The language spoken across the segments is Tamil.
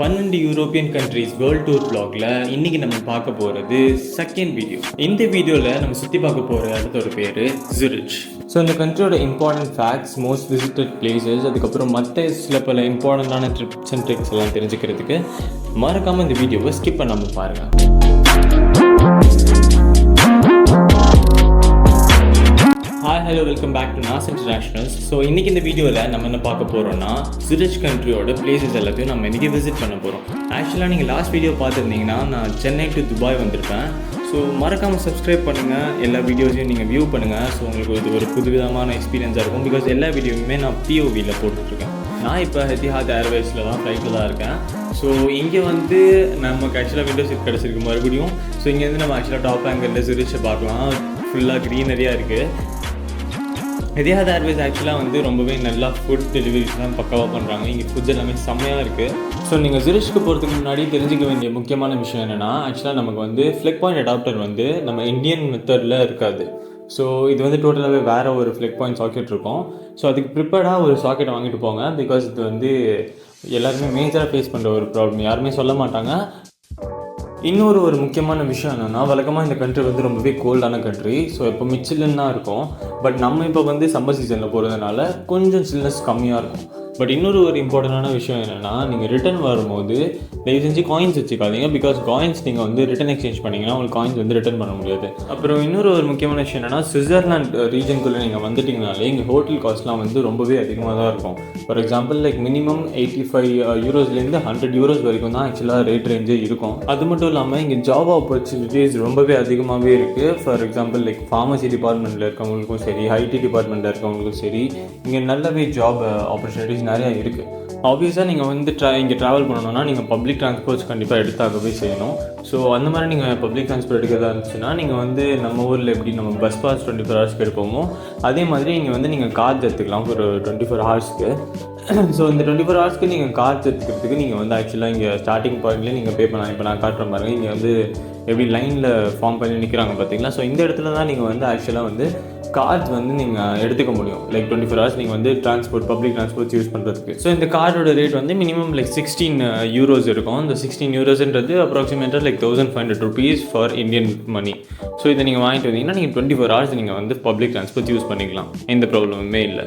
12 யூரோப்பியன் கண்ட்ரீஸ் வேர்ல்ட் டூர் பிளாக்ல இன்னைக்கு நம்ம பார்க்க போகிறது செகண்ட் வீடியோ. இந்த வீடியோவில் நம்ம சுற்றி பார்க்க போகிற இடத்தோட பேர் Zurich. ஸோ இந்த கண்ட்ரியோட important facts, most visited places, அதுக்கப்புறம் மற்ற சில பல இம்பார்ட்டண்டான ட்ரிப்ஸ் அண்ட் ட்ரிக்ஸ் எல்லாம் தெரிஞ்சுக்கிறதுக்கு மறக்காமல் இந்த வீடியோவை ஸ்கிப் பண்ணாமல் பாருங்கள். Hi hello, welcome back to Naz internationals. So இன்றைக்கி இந்த வீடியோவில் நம்ம என்ன பார்க்க போகிறோம்னா Zurich கண்ட்ரியோட பிளேசஸ் எல்லாத்தையும் நம்ம இன்றைக்கி விசிட் பண்ண போகிறோம். ஆக்சுவலாக நீங்கள் லாஸ்ட் வீடியோ பார்த்துருந்தீங்கன்னா நான் சென்னை டு துபாய் வந்திருப்பேன். ஸோ மறக்காமல் சப்ஸ்கிரைப் பண்ணுங்கள், எல்லா வீடியோஸையும் நீங்கள் வியூ பண்ணுங்கள். ஸோ உங்களுக்கு இது ஒரு புதுவிதமான எக்ஸ்பீரியன்ஸாக இருக்கும். பிகாஸ் எல்லா வீடியோவுமே நான் POVயில் போட்டுட்ருக்கேன். நான் இப்போ எத்திஹாத் ஏர்வேஸில் தான் ஃப்ளைட்டில் தான் இருக்கேன். ஸோ இங்கே வந்து நமக்கு ஆக்சுவலாக விண்டோ சீட் கிடச்சிருக்கு மறுபடியும். ஸோ இங்கேருந்து நம்ம ஆக்சுவலாக டாப் ஆங்கிளில் Zurichை பார்க்கலாம். ஃபுல்லாக க்ரீனரியாக இருக்குது. எத்திஹாத் ஏர்வேஸ் ஆக்சுவலாக வந்து ரொம்பவே நல்லா ஃபுட் டெலிவரிஸ்லாம் பக்காவாக பண்ணுறாங்க. இங்கே ஃபுட்ஸ் எல்லாமே செம்மையாக இருக்குது. ஸோ நீங்கள் Zurichக்கு போகிறதுக்கு முன்னாடி தெரிஞ்சிக்க வேண்டிய முக்கியமான விஷயம் என்னென்னா, ஆக்சுவலாக நமக்கு வந்து ஃப்ளெக் பாயிண்ட் அடாப்டர் வந்து நம்ம இந்தியன் மெத்தடில் இருக்காது. ஸோ இது வந்து டோட்டலாகவே வேறு ஒரு ஃப்ளெக் பாயிண்ட் சாக்கெட் இருக்கும். ஸோ அதுக்கு ப்ரிப்பேர்டாக ஒரு சாக்கெட்டை வாங்கிட்டு போங்க. பிகாஸ் இது வந்து எல்லாருமே மேஜராக ஃபேஸ் பண்ணுற ஒரு ப்ராப்ளம், யாருமே சொல்ல மாட்டாங்க. இன்னொரு முக்கியமான விஷயம் என்னென்னா, வழக்கமாக இந்த கண்ட்ரி வந்து ரொம்பவே கோல்டான கண்ட்ரி. ஸோ இப்போ மிச்சில்லுன்னு தான் இருக்கும். பட் நம்ம இப்போ வந்து சம்மர் சீசனில் போகிறதுனால கொஞ்சம் சில்னஸ் கம்மியாக இருக்கும். பட் இன்னொரு இம்பார்ட்டண்டான விஷயம் என்னென்னா, நீங்கள் ரிட்டன் வரும்போது தயவு செஞ்சு காயின்ஸ் வச்சுக்காதீங்க. பிகாஸ் காயின்ஸ் நீங்கள் வந்து ரிட்டன் எக்ஸ்சேஞ்ச் பண்ணிங்கன்னா உங்களுக்கு காயின்ஸ் வந்து ரிட்டன் பண்ண முடியாது. அப்புறம் இன்னொரு முக்கியமான விஷயம் என்னென்னா, சுவிட்சர்லாண்ட் ரீஜனுக்குள்ளே நீங்கள் வந்துட்டிங்கனாலே இங்கே ஹோட்டல் காஸ்ட்லாம் வந்து ரொம்பவே அதிகமாக தான் இருக்கும். For example like minimum 85 யூரோஸ்லேருந்து 100 euros வரைக்கும் தான் ஆக்சுவலாக ரேட் ரேஞ்சே இருக்கும். அது மட்டும் இல்லாமல் இங்கே ஜாப் ஆப்பர்ச்சுனிட்டிஸ் ரொம்பவே அதிகமாகவே இருக்குது. ஃபார் எக்ஸாம்பிள் லைக் ஃபார்மசி டிபார்ட்மெண்ட்டில் இருக்கவங்களுக்கும் சரி, ஐடி டிபார்ட்மெண்ட்டில் இருக்கவங்களுக்கும் சரி, இங்கே நல்லாவே ஜாப் ஆப்பர்ச்சுனிட்டிஸ் நிறையா இருக்குது. ஆப்வியஸாக நீங்கள் வந்து இங்கே ட்ராவல் பண்ணணும்னா நீங்கள் பப்ளிக் ட்ரான்ஸ்போர்ட்ஸ் கண்டிப்பாக எடுத்தாகவே செய்யணும். ஸோ அந்த மாதிரி நீங்கள் பப்ளிக் ட்ரான்ஸ்போர்ட் எடுக்கிறதா இருந்துச்சுன்னா நீங்கள் வந்து நம்ம ஊரில் எப்படி நம்ம பஸ் பாஸ் 24 ஹவர்ஸ்க்கு எடுப்போமோ அதே மாதிரி இங்கே வந்து நீங்கள் கார்டு எடுத்துக்கலாம் ஒரு 24 ஹவர்ஸ்க்கு. ஸோ இந்த 24 ஹவர்ஸ்க்கு நீங்கள் கார்டு எடுத்துக்கிறதுக்கு நீங்கள் வந்து ஆக்சுவலாக இங்கே ஸ்டார்டிங் பாயிண்ட்லேயே நீங்கள் பே பண்ணலாம். இப்போ நான் காட்டுற பாருங்க, இங்கே வந்து எப்படி லைனில் ஃபார்ம் பண்ணி நிற்கிறாங்க பார்த்தீங்களா. ஸோ இந்த இடத்துல தான் நீங்கள் வந்து ஆக்சுவலாக வந்து கார்ட்ஸ் வந்து நீங்கள் எடுத்துக்க முடியும். லைக் 24 ஹவர்ஸ் நீங்கள் வந்து பப்ளிக் ட்ரான்ஸ்போர்ட்ஸ் யூஸ் பண்ணுறதுக்கு. ஸோ இந்த கார்டோட ரேட் வந்து மினிமம் லைக் 16 யூரோஸ் இருக்கும். இந்த 16 யூரோஸ்ன்றது அப்ராக்சிமேட்டாக like 1500 rupees for Indian money. So இதை நீங்கள் வாங்கிட்டு வந்தீங்கன்னா நீங்கள் 24 ஹவர்ஸ் நீங்கள் வந்து பப்ளிக் ட்ரான்ஸ்போர்ட் யூஸ் பண்ணிக்கலாம். எந்த ப்ராப்ளமுமே இல்லை.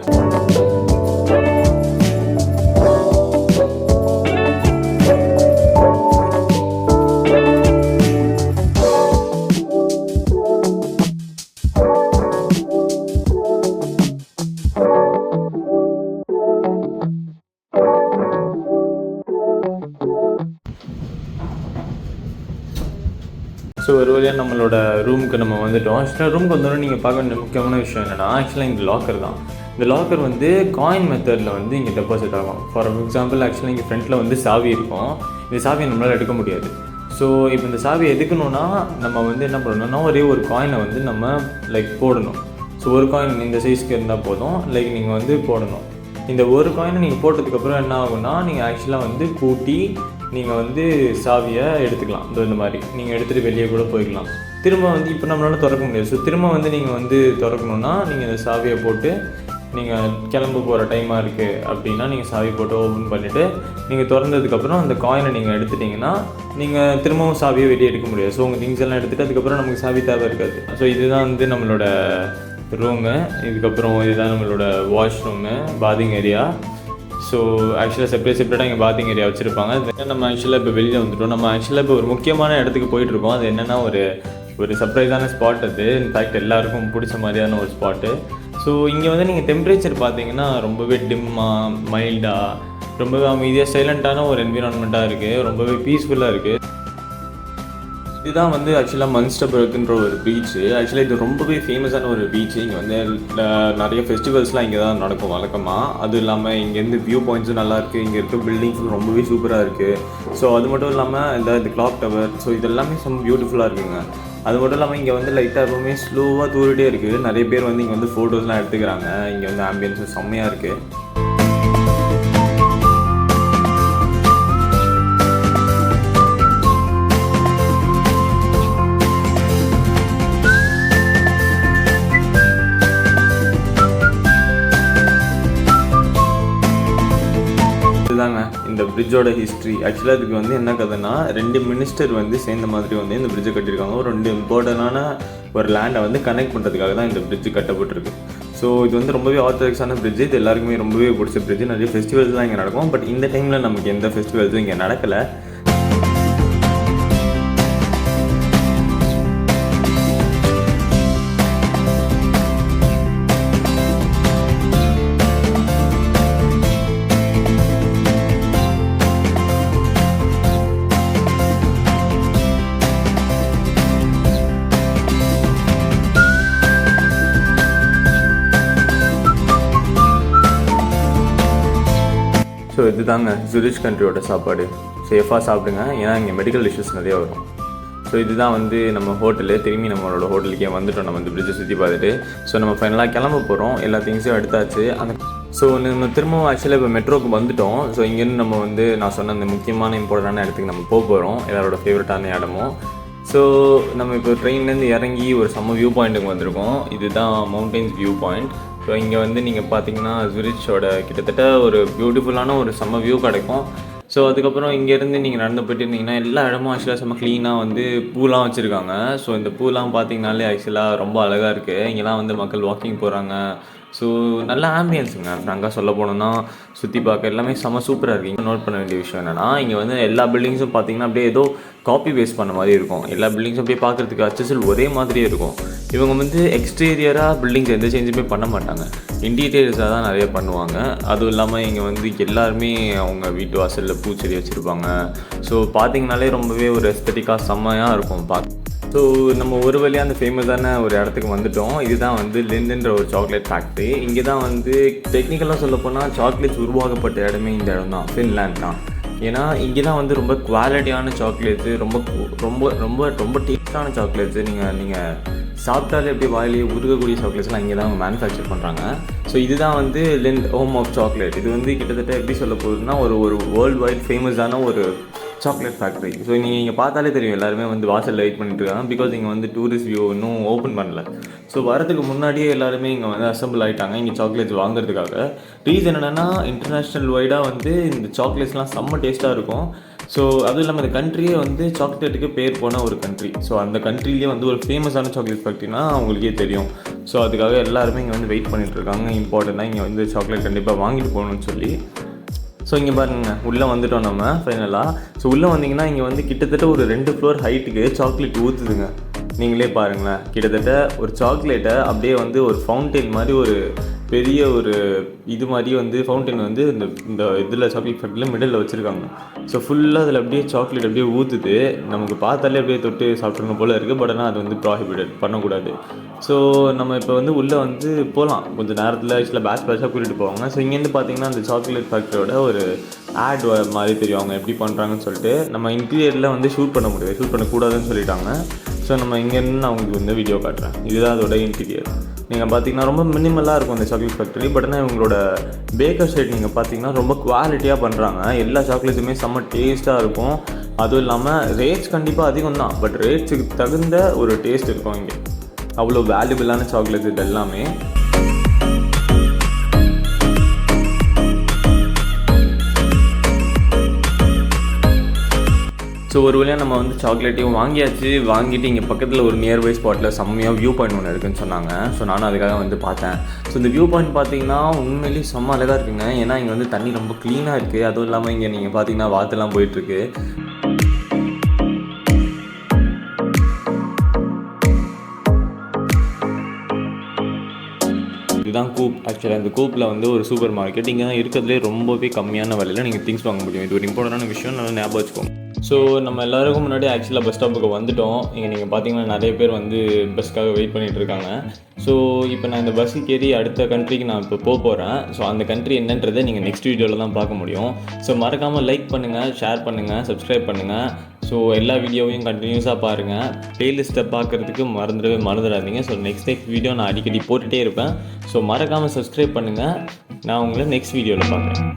ஸோ ஒரு வழியாக நம்மளோட ரூமுக்கு நம்ம வந்துவிட்டோம். ஆக்சுவலாக ரூமுக்கு வந்தோடனே நீங்கள் பார்க்க வேண்டிய முக்கியமான விஷயம் என்னென்னா, ஆக்சுவலாக இந்த லாக்கர் தான். இந்த லாக்கர் வந்து காயின் மெத்தடில் வந்து இங்கே டெபாசிட் ஆகும். ஃபார் எக்ஸாம்பிள் ஆக்சுவலாக இங்கே ஃப்ரண்ட்டில் வந்து சாவி இருக்கும். இந்த சாவியை நம்மளால் எடுக்க முடியாது. ஸோ இப்போ இந்த சாவியை எடுக்கணுன்னா நம்ம வந்து என்ன பண்ணணும்னா, ஒரே ஒரு காயினை வந்து நம்ம லைக் போடணும். ஸோ ஒரு காயின் இந்த சைஸ்க்கு இருந்தால் போதும். லைக் நீங்கள் வந்து போடணும். இந்த ஒரு காயினை நீங்கள் போட்டதுக்கப்புறம் என்ன ஆகும்னா, நீங்கள் ஆக்சுவலாக வந்து கூட்டி நீங்கள் வந்து சாவியை எடுத்துக்கலாம். இந்த மாதிரி நீங்கள் எடுத்துகிட்டு வெளியே கூட போய்க்கலாம். திரும்ப வந்து இப்போ நம்மளால திறக்க முடியாது. ஸோ திரும்ப வந்து நீங்கள் வந்து திறக்கணுன்னா நீங்கள் இந்த சாவியை போட்டு நீங்கள் கிளம்ப போகிற டைமாக இருக்குது அப்படின்னா நீங்கள் சாவி போட்டு ஓப்பன் பண்ணிவிட்டு நீங்கள் திறந்ததுக்கப்புறம் அந்த காயினை நீங்கள் எடுத்துட்டிங்கன்னா நீங்கள் திரும்பவும் சாவியை வெளியே எடுக்க முடியாது. ஸோ உங்கள் திங்ஸ் எல்லாம் எடுத்துகிட்டு அதுக்கப்புறம் நமக்கு சாவி தேவை இருக்காது. ஸோ இதுதான் வந்து நம்மளோட ரூமு. இதுக்கப்புறம் இதுதான் நம்மளோட வாஷ்ரூமு, பாத்திங் ஏரியா. ஸோ ஆக்சுவலாக செப்பரேட்டாக இங்கே பாத்திங் ஏரியா வச்சுருப்பாங்க. நம்ம ஆக்சுவலாக இப்போ வெளியில் வந்துவிட்டோம். நம்ம ஆக்சுவலாக இப்போ ஒரு முக்கியமான இடத்துக்கு போயிட்டுருக்கோம். அது என்னென்னா ஒரு சர்ப்ரைஸான ஸ்பாட். அது இன்ஃபேக்ட் எல்லாருக்கும் பிடிச்ச மாதிரியான ஒரு ஸ்பாட்டு. ஸோ இங்கே வந்து நீங்கள் டெம்பரேச்சர் பார்த்தீங்கன்னா ரொம்பவே டிம்மாக, மைல்டாக, ரொம்பவே அமைதியாக, சைலண்ட்டான ஒரு என்விரான்மெண்ட்டாக இருக்குது. ரொம்பவே பீஸ்ஃபுல்லாக இருக்குது. இதுதான் வந்து ஆக்சுவலாக மன்ஸ்டர்பர்க்ன்ற ஒரு பீச்சு. ஆக்சுவலாக இது ரொம்பவே ஃபேமஸான ஒரு பீச்சு. இங்கே வந்து நிறைய ஃபெஸ்டிவல்ஸ்லாம் இங்கே தான் நடக்கும் வழக்கமாக. அதுவும் இல்லாமல் இங்கேருந்து வியூ பாயிண்ட்ஸும் நல்லாயிருக்கு. இங்கே இருக்க பில்டிங்ஸும் ரொம்பவே சூப்பராக இருக்குது. ஸோ அது மட்டும் இல்லாமல் இந்த கிளாக் டவர், ஸோ இதெல்லாமே பியூட்டிஃபுல்லாக இருக்குங்க. அது மட்டும் இல்லாமல் இங்கே வந்து லைட்டாக எப்பவுமே ஸ்லோவாக தூரிட்டே இருக்குது. நிறைய பேர் வந்து இங்கே வந்து ஃபோட்டோஸ்லாம் எடுத்துக்கிறாங்க. இங்கே வந்து ஆம்பியன்ஸும் செம்மையாக இருக்குது. இதுதாங்க இந்த பிரிட்ஜோட ஹிஸ்ட்ரி. ஆக்சுவலாக இதுக்கு வந்து என்ன கதைன்னா, 2 மினிஸ்டர் வந்து சேர்ந்த மாதிரி வந்து இந்த பிரிட்ஜை கட்டியிருக்காங்க. ஒரு 2 இம்பார்ட்டண்டான ஒரு லேண்டை வந்து கனெக்ட் பண்ணுறதுக்காக தான் இந்த பிரிட்ஜ் கட்டப்பட்டிருக்கு. ஸோ இது வந்து ரொம்பவே ஆர்த்தடாக்ஸான பிரிட்ஜ். இது எல்லாருக்குமே ரொம்பவே பிடிச்ச பிரிட்ஜ். நிறைய ஃபெஸ்டிவல்ஸ் தான் இங்கே நடக்கும். பட் இந்த டைமில் நமக்கு எந்த ஃபெஸ்டிவல்ஸும் இங்கே நடக்கலை. ஸோ இது தாங்க ஜூரிச் கண்ட்ரியோட சாப்பாடு. சேஃபாக சாப்பிடுங்க, ஏன்னா இங்கே மெடிக்கல் இஷ்யூஸ் நிறையா வரும். ஸோ இதுதான் வந்து நம்ம ஹோட்டலு. திரும்பி நம்மளோட ஹோட்டலுக்கே வந்துவிட்டோம். நம்ம இந்த பிரிட்ஜை சுற்றி பார்த்துட்டு ஸோ நம்ம ஃபைனலாக கிளம்ப போகிறோம். எல்லா திங்ஸும் எடுத்தாச்சு. ஸோ நம்ம திரும்பவும் ஆக்சுவலாக இப்போ மெட்ரோக்கு வந்துவிட்டோம். ஸோ இங்கேருந்து நம்ம வந்து நான் சொன்ன அந்த முக்கியமான இம்பார்ட்டண்டான இடத்துக்கு நம்ம போக போகிறோம். எல்லாரோட ஃபேவரட்டான இடமும். ஸோ நம்ம இப்போ ட்ரெயின்லேருந்து இறங்கி ஒரு செம்ம வியூ பாயிண்ட்டுக்கு வந்திருக்கோம். இதுதான் மவுண்டெயின்ஸ் வியூ பாயிண்ட். ஸோ இங்கே வந்து நீங்கள் பார்த்தீங்கன்னா ஜூரிச்சோட கிட்டத்தட்ட ஒரு பியூட்டிஃபுல்லான ஒரு செம்ம வியூ கிடைக்கும். ஸோ அதுக்கப்புறம் இங்கேருந்து நீங்கள் நடந்து போய்ட்டு இருந்தீங்கன்னா எல்லா இடமும் ஆக்சுவலாக செம்ம க்ளீனாக வந்து பூலாம் வச்சுருக்காங்க. ஸோ இந்த பூலாம் பார்த்தீங்கனாலே ஆக்சுவலாக ரொம்ப அழகாக இருக்குது. இங்கெல்லாம் வந்து மக்கள் வாக்கிங் போகிறாங்க. ஸோ நல்ல ஆம்பியன்ஸுங்க. ஃப்ராங்காக சொல்ல போனோம்னா சுற்றி பார்க்க எல்லாமே செம்ம சூப்பராக இருக்குது. இங்கே நோட் பண்ண வேண்டிய விஷயம் என்னென்னா, இங்கே வந்து எல்லா பில்டிங்ஸும் பார்த்தீங்கன்னா அப்படியே ஏதோ காப்பி பேஸ்ட் பண்ண மாதிரி இருக்கும். எல்லா பில்டிங்ஸும் அப்படியே பார்க்குறதுக்கு அச்சசல் ஒரே மாதிரியே இருக்கும். இவங்க வந்து எக்ஸ்டீரியராக பில்டிங்ஸ் எந்த சேஞ்சுமே பண்ண மாட்டாங்க, இன்டீரியர்ஸாக தான் நிறைய பண்ணுவாங்க. அதுவும் இல்லாமல் இங்கே வந்து எல்லாருமே அவங்க வீட்டு வாசலில் பூச்செடி வச்சுருப்பாங்க. ஸோ பார்த்திங்கனாலே ரொம்பவே ஒரு எஸ்தட்டிக்காக செம்மையாக இருக்கும் பார்க்க. ஸோ நம்ம ஒரு வழியாக அந்த ஃபேமஸான ஒரு இடத்துக்கு வந்துவிட்டோம். இதுதான் வந்து லிண்ட்ன்ற ஒரு சாக்லேட் ஃபேக்ட்ரி. இங்கே தான் வந்து டெக்னிக்கலாக சொல்லப்போனால் சாக்லேட்ஸ் உருவாக்கப்பட்ட இடமே இந்த இடம் தான், ஃபின்லேண்ட் தான். ஏன்னா இங்கே தான் வந்து ரொம்ப குவாலிட்டியான சாக்லேட்ஸு, ரொம்ப ரொம்ப ரொம்ப ரொம்ப டேஸ்டான சாக்லேட்ஸு நீங்கள் சாப்பிட்டாலே எப்படி வாயிலேயே உருகக்கூடிய சாக்லேட்ஸ்லாம் இங்கே தான் அவங்க மேனுஃபேக்சர் பண்ணுறாங்க. ஸோ இதுதான் வந்து லிண்ட் ஹோம் ஆஃப் சாக்லேட். இது வந்து கிட்டத்தட்ட எப்படி சொல்ல போகுதுன்னா ஒரு வேர்ல்டு வைட் ஃபேமஸான ஒரு சாக்லேட் ஃபேக்ட்ரி. ஸோ நீங்கள் இங்கே பார்த்தாலே தெரியும், எல்லாருமே வந்து வாசலில் வெயிட் பண்ணிட்டு இருக்காங்க. பிகாஸ் இங்கே வந்து டூரிஸ்ட் வியூ இன்னும் ஓப்பன் பண்ணல. ஸோ வரதுக்கு முன்னாடியே எல்லாருமே இங்கே வந்து அசம்பிள் ஆகிட்டாங்க இங்கே சாக்லேட்ஸ் வாங்குறதுக்காக. ரீசன் என்னென்னா, இன்டர்நேஷ்னல் வைடாக வந்து இந்த சாக்லேட்ஸ்லாம் செம்ம டேஸ்ட்டாக இருக்கும். ஸோ அதுவும் இல்லாமல் இந்த கண்ட்ரியே வந்து சாக்லேட்டுக்கு பேர் போன ஒரு கண்ட்ரி. ஸோ அந்த கண்ட்ரிலேயே வந்து ஒரு ஃபேமஸான சாக்லேட் ஃபேக்ட்ரினா அவங்களுக்கே தெரியும். ஸோ அதுக்காக எல்லாருமே இங்கே வந்து வெயிட் பண்ணிகிட்ருக்காங்க. இம்பார்ட்டண்ட்டாக இங்கே வந்து சாக்லேட் கண்டிப்பாக வாங்கிட்டு போகணும்னு சொல்லி. ஸோ இங்கே பாருங்கள், உள்ளே வந்துவிட்டோம் நம்ம ஃபைனலாக. ஸோ உள்ளே வந்தீங்கன்னா இங்கே வந்து கிட்டத்தட்ட ஒரு 2 ஃப்ளோர் ஹைட்டுக்கு சாக்லேட் ஊற்றுதுங்க. நீங்களே பாருங்களேன், கிட்டத்தட்ட ஒரு சாக்லேட்டை அப்படியே வந்து ஒரு ஃபவுண்டெயின் மாதிரி ஒரு பெரிய ஒரு இது மாதிரி வந்து ஃபவுண்டெயின் வந்து இந்த இதில் சாக்லேட் ஃபேக்ட்ரியில் மிடில் வச்சுருக்காங்க. ஸோ ஃபுல்லாக அதில் அப்படியே சாக்லேட் அப்படியே ஊற்றுது. நமக்கு பார்த்தாலே அப்படியே தொட்டு சாப்பிட்றணும் போல் இருக்குது. பட் ஆனால் அது வந்து ப்ராஹிபிட்டட், பண்ணக்கூடாது. ஸோ நம்ம இப்போ வந்து உள்ளே வந்து போகலாம். கொஞ்சம் நேரத்தில் ஆக்சுவலாக பேட்சாக கூட்டிகிட்டு போவாங்க. ஸோ இங்கேருந்து பார்த்தீங்கன்னா அந்த சாக்லேட் ஃபேக்ட்ரியோட ஒரு ஆட் மாதிரி தெரியும் அவங்க எப்படி பண்ணுறாங்கன்னு சொல்லிட்டு. நம்ம இன்டீரியரில் வந்து ஷூட் பண்ண முடியாது, ஷூட் பண்ணக்கூடாதுன்னு சொல்லிட்டாங்க. ஸோ நம்ம இங்கேருந்து நான் உங்களுக்கு வந்து வீடியோ காட்டுறேன். இதுதான் அதோட இன்டீரியர். நீங்கள் பார்த்தீங்கன்னா ரொம்ப மினிமலாக இருக்கும் இந்த சாக்லேட் ஃபேக்ட்ரி. பட் ஆனால் இவங்களோட பேக்கர் சைட் நீங்கள் பார்த்தீங்கன்னா ரொம்ப குவாலிட்டியாக பண்ணுறாங்க. எல்லா சாக்லேட்டுமே செம்ம டேஸ்ட்டாக இருக்கும். அதுவும் இல்லாமல் ரேட்ஸ் கண்டிப்பாக அதிகம் தான், பட் ரேட்ஸுக்கு தகுந்த ஒரு டேஸ்ட் இருக்கும் இங்கே. அவ்வளோ வேல்யூபிளான சாக்லேட் இது எல்லாமே. ஸோ ஒரு வழியாக நம்ம வந்து சாக்லேட்டையும் வாங்கிட்டு இங்கே பக்கத்தில் ஒரு நியர்பை ஸ்பாட்டில் செம்மையாக வியூ பாயிண்ட் ஒன்று இருக்குதுன்னு சொன்னாங்க. ஸோ நானும் அதுக்காக வந்து பார்த்தேன். ஸோ இந்த வியூ பாயிண்ட் பார்த்தீங்கன்னா உண்மையிலேயே செம்ம அழகாக இருக்குங்க. ஏன்னா இங்கே வந்து தண்ணி ரொம்ப க்ளீனாக இருக்குது. அதுவும் இல்லாமல் இங்கே நீங்கள் பார்த்தீங்கன்னா வாத்துலாம் போயிட்டுருக்கு. இதுதான் கூப். ஆக்சுவலாக இந்த கூப்பில் வந்து ஒரு சூப்பர் மார்க்கெட். இங்கே தான் இருக்கிறதுலே ரொம்பவே கம்மியான விலையில் நீங்கள் திங்ஸ் வாங்க முடியும். இது ஒரு இம்பார்ட்டண்டான விஷயம், நல்லா ஞாபகம் வச்சுக்கோங்க. ஸோ நம்ம எல்லாருக்கும் முன்னாடி ஆக்சுவலாக பஸ் ஸ்டாப்புக்கு வந்துவிட்டோம். இங்கே நீங்கள் பார்த்தீங்கன்னா நிறைய பேர் வந்து பஸ்ஸுக்காக வெயிட் பண்ணிகிட்டு இருக்காங்க. ஸோ இப்போ நான் இந்த பஸ்ஸுக்கு ஏறி அடுத்த கண்ட்ரிக்கு நான் இப்போ போகிறேன். ஸோ அந்த கண்ட்ரி என்னன்றதை நீங்கள் நெக்ஸ்ட் வீடியோவில் தான் பார்க்க முடியும். ஸோ மறக்காமல் லைக் பண்ணுங்கள், ஷேர் பண்ணுங்கள், சப்ஸ்கிரைப் பண்ணுங்கள். ஸோ எல்லா வீடியோவையும் கண்டினியூஸாக பாருங்கள். ப்ளேலிஸ்ட்டை பார்க்குறதுக்கு மறந்துடாதீங்க. ஸோ நெக்ஸ்ட் வீடியோ நான் அடிக்கடி போட்டுகிட்டே இருப்பேன். ஸோ மறக்காமல் சப்ஸ்கிரைப் பண்ணுங்கள். நான் உங்களை நெக்ஸ்ட் வீடியோவில் பார்க்குறேன்.